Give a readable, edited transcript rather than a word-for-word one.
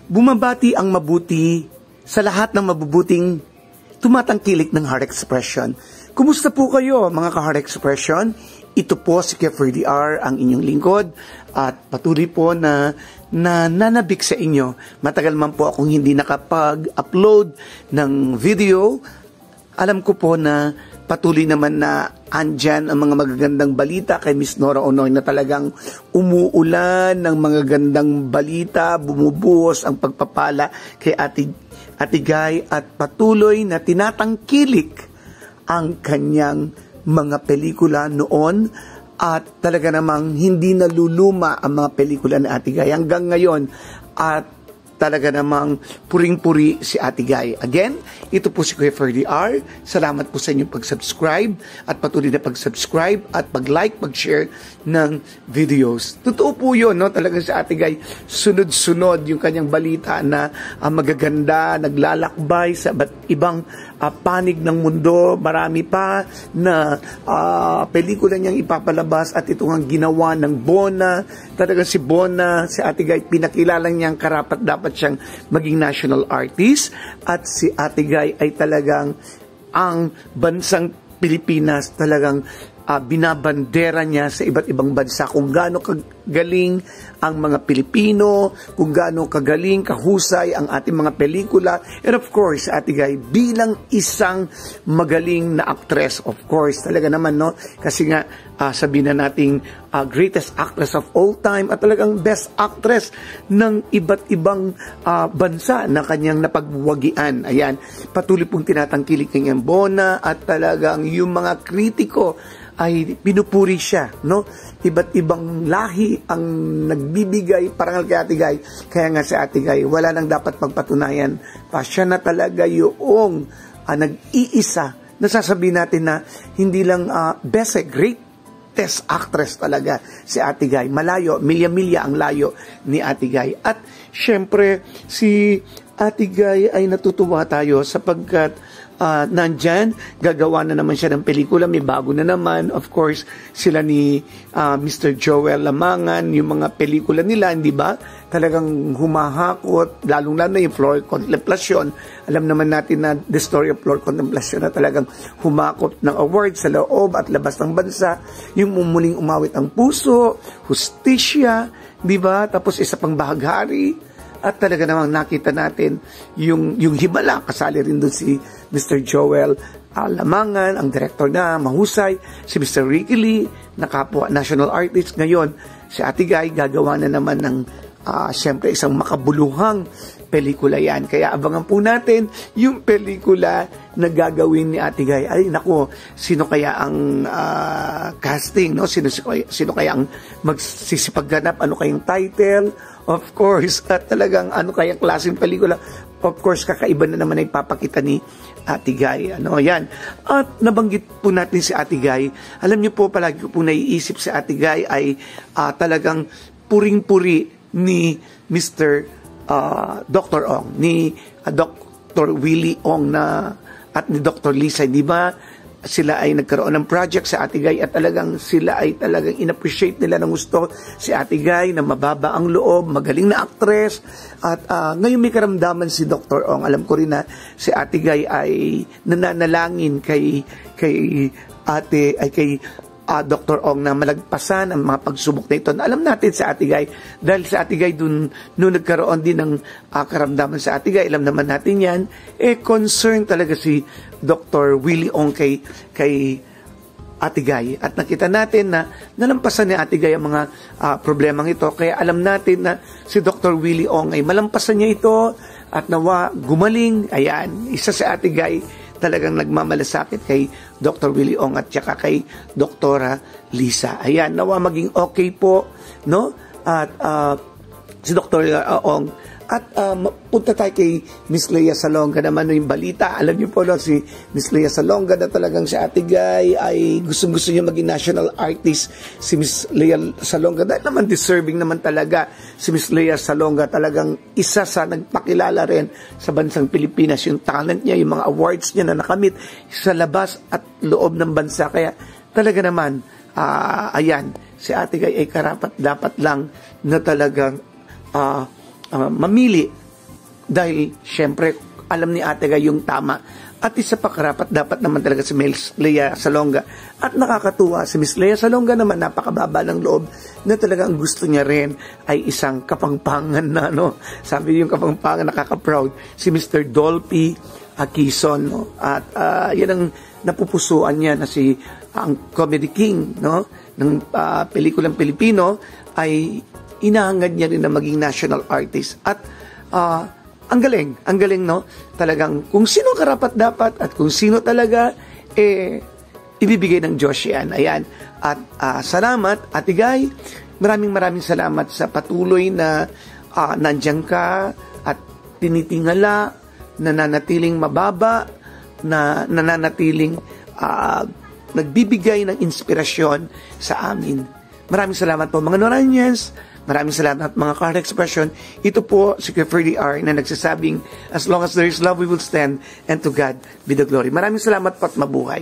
bumabati ang mabuti sa lahat ng mabubuting tumatangkilik ng Heart Expression. Kumusta po kayo mga ka-Heart Expression? Ito po si Keffer DR, ang inyong lingkod, at patuloy po na nananabik sa inyo. Matagal man po akong hindi nakapag-upload ng video. Alam ko po na patuloy naman na andyan ang mga magagandang balita kay Miss Nora Onoy na talagang umuulan ng mga gandang balita, bumubuhos ang pagpapala kay Ate Guy at patuloy na tinatangkilik ang kanyang mga pelikula noon at talaga namang hindi naluluma ang mga pelikula ni Ate Guy hanggang ngayon at talaga namang puring-puri si Ate Guy. Again, ito po si Kuya Ferdy R. Salamat po sa inyong pag-subscribe at patuloy na pag-subscribe at pag-like, pag-share ng videos. Totoo po yun, no? Talagang si Ate Guy, sunod-sunod yung kanyang balita na magaganda, naglalakbay sa ibang panig ng mundo. Marami pa na pelikula niyang ipapalabas at ito ang ginawa ng Bona. Talagang si Bona, si Ate Guy, pinakilala niyang karapat-dapat siyang maging national artist at si Ate Guy ay talagang ang bansang Pilipinas talagang binabandera niya sa iba't ibang bansa kung gaano kagaling ang mga Pilipino, kung gaano kagaling, kahusay ang ating mga pelikula. And of course, Ate Guy, bilang isang magaling na actress, of course, talaga naman, no? Kasi nga, sabihin na nating greatest actress of all time at talagang best actress ng iba't ibang bansa na kanyang napagwagian. Ayan, patuloy pong tinatangkilik kanyang Bona at talagang yung mga kritiko ay pinupuri siya, no? Iba't ibang lahi ang nagbibigay parangal kay Ate Guy. Kaya nga si Ate Guy, wala nang dapat pagpatunayan pa. Siya na talaga yung nag-iisa. Nasasabihin natin na hindi lang greatest actress talaga si Ate Guy. Malayo, milya-milya ang layo ni Ate Guy. At syempre, si Ate Guy ay natutuwa tayo sapagkat nandyan, gagawa na naman siya ng pelikula, may bago na naman, of course, sila ni Mr. Joel Lamangan, yung mga pelikula nila, hindi ba? Talagang humahakot, lalong-lalo na yung Flor Contemplacion. Alam naman natin na the story of Flor Contemplacion na talagang humakot ng award sa loob at labas ng bansa, yung mumuling umawit ang puso, hustisya, di ba? Tapos isa pang bahaghari. At talaga namang nakita natin yung himala, kasali rin doon si Mr. Joel Lamangan, ang director na mahusay, si Mr. Ricky Lee, na kapwa national artist. Ngayon, si Ate Guy gagawa na naman ng siyempre isang makabuluhang pelikula yan. Kaya abangan po natin yung pelikula na gagawin ni Ate Guy. Ay nako, sino kaya ang casting, no? Sino kaya ang magsisipagganap? Ano kayang title? Of course, at talagang ano kayang klaseng pelikula? Of course, kakaiba na naman ay papakita ni Ate Guy. Ano, yan. At nabanggit po natin si Ate Guy. Alam niyo po, palagi ko po naiisip si Ate Guy ay talagang puring-puri ni Mr. Dr. Ong, ni Dr. Willie Ong at ni Dr. Lisa, di ba? Sila ay nagkaroon ng project sa Ate Guy at talagang sila ay talagang in-appreciate nila ng gusto si Ate Guy na mababa ang loob, magaling na actress. At ngayon may karamdaman si Dr. Ong. Alam ko rin na si Ate Guy ay nananalangin kay Dr. Ong na malagpasan ang mga pagsubok na ito. Alam natin sa Ate Guy, dahil sa Ate Guy dun nagkaroon din ng karamdaman sa Ate Guy, alam naman natin yan, concern talaga si Dr. Willie Ong kay Ate Guy. At nakita natin na nalampasan ni Ate Guy ang mga problemang ito. Kaya alam natin na si Dr. Willie Ong ay malampasan niya ito at nawa gumaling. Ayan, isa si Ate Guy talagang nagmamalasakit kay Dr. Willie Ong at saka kay Dr. Lisa. Ayan, nawa maging okay po, no? At si Dr. Ong. At punta tayo kay Miss Lea Salonga naman yung balita. Alam niyo po, no, si Miss Lea Salonga na talagang si Ate Guy ay gustong-gusto niya maging national artist. Si Miss Lea Salonga, dahil naman deserving naman talaga si Miss Lea Salonga, talagang isa sa nagpakilala rin sa bansang Pilipinas. Yung talent niya, yung mga awards niya na nakamit sa labas at loob ng bansa. Kaya talaga naman, ayan, si Ate Guy ay karapat dapat lang na talagang mamili dahil syempre alam ni Ate Guy yung tama. At isa pa karapat dapat naman talaga si Miss Lea Salonga. At nakakatuwa, si Miss Lea Salonga naman napakababa ng loob na talagang gusto niya rin ay isang kapangpangan na, no? Sabi yung kapangpangan, nakaka-proud, si Mr. Dolphy Aquison, no? At yan ang napupusuan niya na si ang Comedy King, no? Ng pelikulang Pilipino ay inahangad niya rin na maging national artist. At ang galing, no? Talagang kung sino karapat-dapat at kung sino talaga, ibibigay ng Diyos yan. Ayan. At salamat, Ate Guy. Maraming salamat sa patuloy na nandiyan ka at tinitingala, nananatiling mababa, na nananatiling nagbibigay ng inspirasyon sa amin. Maraming salamat po mga Noranians. Maraming salamat mga Ka-Heart Expression. Ito po si Kuya Ferdy R na nagsasabing, as long as there is love, we will stand, and to God be the glory. Maraming salamat po at mabuhay.